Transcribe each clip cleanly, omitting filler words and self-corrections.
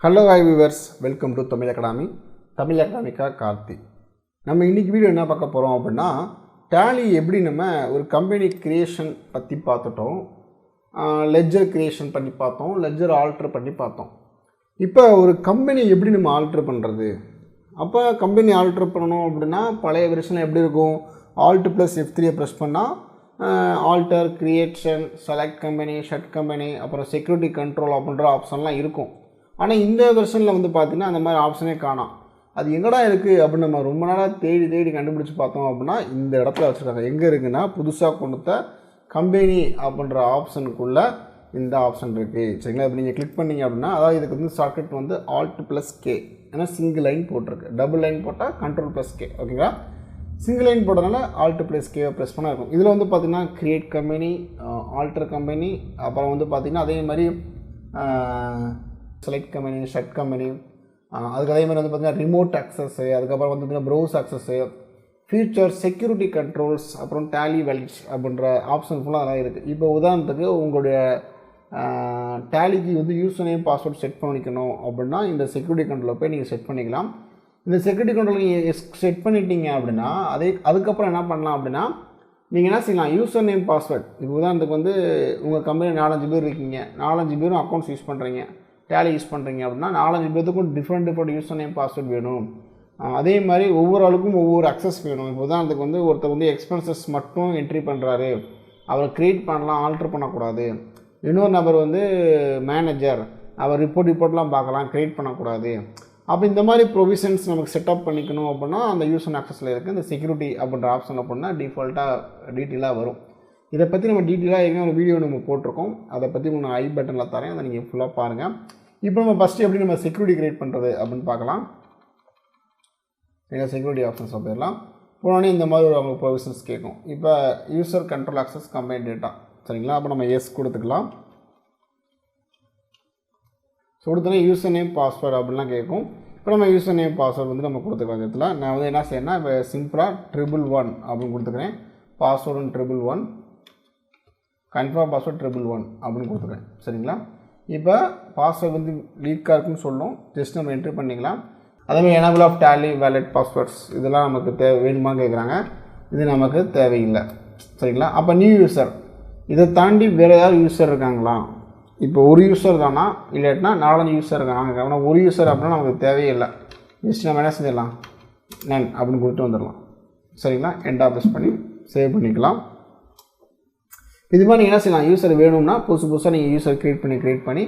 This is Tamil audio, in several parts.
Hello hi viewers, welcome to Tamil academy. Tamil அகாடமிக்கா கார்த்தி. நம்ம இன்றைக்கி வீடியோ என்ன பார்க்க போகிறோம் அப்படின்னா, டேலி எப்படி நம்ம ஒரு கம்பெனி க்ரியேஷன் பற்றி பார்த்துட்டோம், லெட்ஜர் க்ரியேஷன் பண்ணி பார்த்தோம், லெட்ஜர் ஆல்ட்ரு பண்ணி பார்த்தோம். இப்போ ஒரு கம்பெனி எப்படி நம்ம ஆல்ட்ரு பண்ணுறது? அப்போ கம்பெனி ஆல்ட்ரு பண்ணணும் அப்படின்னா பழைய வெர்ஷனில் எப்படி இருக்கும்? ஆல்ட் ப்ளஸ் F3 ப்ரெஸ் பண்ணால் alter, creation, select company, shut company, அப்புறம் செக்யூரிட்டி கண்ட்ரோல் அப்படின்ற ஆப்ஷன்லாம் இருக்கும். ஆனால் இந்த வெர்ஷனில் வந்து பார்த்திங்கன்னா அந்த மாதிரி ஆப்ஷனே காணோம். அது எங்கடா இருக்குது அப்படின்னு நம்ம ரொம்ப நாளாக தேடி கண்டுபிடிச்சி பார்த்தோம் அப்படின்னா இந்த இடத்துல வச்சுருக்காங்க. எங்கே இருக்குன்னா, புதுசாக கொண்டுத்த கம்பெனி அப்படின்ற ஆப்ஷனுக்குள்ளே இந்த ஆப்ஷன் இருக்குது. சரிங்களா? இப்போ நீங்கள் கிளிக் பண்ணிங்க அப்படின்னா, அதாவது இதுக்கு வந்து ஷார்ட்கட் வந்து Alt + K. ஏன்னா சிங்கிள் லைன் போட்டிருக்கு. டபுள் லைன் போட்டால் Ctrl + K. ஓகேங்களா? சிங்கிள் லைன் போட்டதுனால Alt + K ப்ரெஸ் பண்ணால் இருக்கும். இதில் வந்து பார்த்திங்கன்னா கிரியேட் கம்பெனி, ஆல்டர் கம்பெனி, அப்புறம் வந்து பார்த்திங்கன்னா அதே மாதிரி செலக்ட் கம்பெனி, ஷட் கம்பெனி, அதுக்கு அதே மாதிரி வந்து பார்த்திங்கன்னா ரிமோட் அக்சஸ்ஸு, அதுக்கப்புறம் வந்து பார்த்திங்கன்னா browse access, feature, security controls, அப்புறம் டேலி வேலிட்ஸ் அப்படின்ற ஆப்ஷன் ஃபுல்லாக அதெல்லாம் இருக்குது. இப்போ உதாரணத்துக்கு உங்களுடைய டேலிக்கு வந்து யூசர் நேம் பாஸ்வேர்ட் செட் பண்ணிக்கணும் அப்படின்னா இந்த செக்யூரிட்டி கண்ட்ரோலில் போய் நீங்கள் செட் பண்ணிக்கலாம். இந்த செக்யூரிட்டி கண்ட்ரோல் நீங்கள் செட் பண்ணிட்டீங்க அப்படின்னா அதுக்கப்புறம் என்ன பண்ணலாம் அப்படின்னா, நீங்கள் என்ன செய்யலாம், யூசர் நேம் பாஸ்வேர்ட். இப்போ உதாரணத்துக்கு வந்து உங்கள் கம்பெனி 4-5 பேர் இருக்கீங்க, 4-5 பேரும் அக்கௌண்ட்ஸ் யூஸ் பண்ணுறீங்க, டேலி யூஸ் பண்ணுறீங்க அப்படின்னா 4-5 பேருக்கும் டிஃப்ரெண்ட் யூசர் நேம் பாஸ்வேர்ட் வேணும். அதே மாதிரி ஒவ்வொரு ஆளுக்கும் ஒவ்வொரு அக்சஸ் வேணும். இப்போ உதாரணத்துக்கு வந்து ஒருத்தர் வந்து எக்ஸ்பென்சஸ் மட்டும் என்ட்ரி பண்ணுறாரு, அவரை க்ரியேட் பண்ணலாம், ஆல்ட்ரு பண்ணக்கூடாது. இன்னொரு நபர் வந்து மேனேஜர், அவர் ரிப்போர்ட்லாம் பார்க்கலாம், க்ரியேட் பண்ணக்கூடாது. அப்போ இந்த மாதிரி ப்ரொவிஷன்ஸ் நமக்கு செட்டப் பண்ணிக்கணும் அப்படின்னா அந்த யூசர் ஆக்சஸில் இருக்குது இந்த செக்யூரிட்டி அப்படின்ற ஆப்ஷன் அப்படின்னா டிஃபால்ட்டாக டீட்டெயிலாக வரும். இதை பற்றி நம்ம டீட்டெயிலாக ஏற்கனவே ஒரு வீடியோ நம்ம போட்டிருக்கோம். அதை பற்றி உங்களுக்கு ஐ பட்டனில் தரேன், அதை நீங்கள் ஃபுல்லாக பாருங்கள். இப்போ நம்ம ஃபஸ்ட்டு எப்படி நம்ம செக்யூரிட்டி க்ரியேட் பண்ணுறது அப்படின்னு பார்க்கலாம். நீங்கள் செக்யூரிட்டி ஆப்ஷன்ஸ் போயிடலாம். போனோடனே இந்த மாதிரி ஒரு அவங்களுக்கு ப்ரொவிஷன்ஸ் கேட்கும். இப்போ user control access combine data, சரிங்களா? அப்போ நம்ம எஸ் கொடுத்துக்கலாம். ஸோ கொடுத்தோன்னே யூசர் நேம் பாஸ்வேர்டு அப்படின்லாம் கேட்கும். இப்போ நம்ம யூசர் நேம் பாஸ்வேர்டு வந்து நம்ம கொடுத்துக்கலாம். இடத்துல நான் வந்து என்ன செய்யணும்னா, இப்போ சிம்பிளாக 111 அப்படின்னு கொடுத்துக்கிறேன். பாஸ்வேர்டு 111, கன்ஃபார்ம் பாஸ்வேர்டு 111 அப்படின்னு கொடுத்துக்கிறேன். சரிங்களா? இப்போ பாஸ்வேர்டு வந்து லீக்காக இருக்குன்னு சொல்லும், ஜஸ்ட் நம்ம என்ட்ரி பண்ணிக்கலாம். அதேமாதிரி enable of Tally vault passwords இதெல்லாம் நமக்கு வேணுமான்னு கேட்குறாங்க. இது நமக்கு தேவையில்லை. சரிங்களா? அப்போ நியூ யூசர், இதை தாண்டி வேறு ஏதாவது யூசர் இருக்காங்களா? இப்போ ஒரு யூசர் தானா, இல்லாட்டினா 4-5 யூசர் இருக்காங்க. ஆனால் ஒரு யூசர் அப்படின்னா நமக்கு தேவையே இல்லை. ஜஸ்ட் நம்ம என்ன செஞ்சிடலாம், நன் அப்படின்னு கொடுத்துட்டு வந்துடலாம். சரிங்களா? எண்டா ப்ரெஸ் பண்ணி சேவ் பண்ணிக்கலாம். இது மாதிரி நீங்கள் என்ன செய்யலாம், யூசர் வேணும்னா புதுசாக நீங்கள் யூசர் க்ரியேட் பண்ணி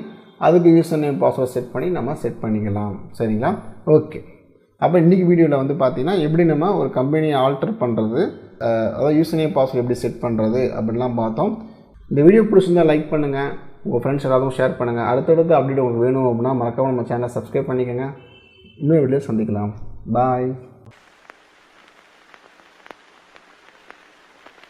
அதுக்கு யூசர் நேம் பாஸ்வேர்ட் செட் பண்ணி நம்ம செட் பண்ணிக்கலாம். சரிங்களா? ஓகே. அப்போ இன்றைக்கி வீடியோவில் வந்து பார்த்திங்கன்னா எப்படி நம்ம ஒரு கம்பெனியை ஆல்டர் பண்ணுறது, அதாவது யூசர் நேம் பாஸ்வேர்ட் எப்படி செட் பண்ணுறது அப்படின்லாம் பார்த்தோம். இந்த வீடியோ பிடிச்சிருந்தால் லைக் பண்ணுங்கள், உங்கள் ஃப்ரெண்ட்ஸ் எல்லாரும் ஷேர் பண்ணுங்கள். அடுத்தடுத்து அப்டேட் உங்களுக்கு வேணும் அப்படின்னா மறக்காமல் நம்ம சேனலை சப்ஸ்கிரைப் பண்ணிக்கோங்க. இன்னொரு வீடியோ சந்திக்கலாம். பாய்.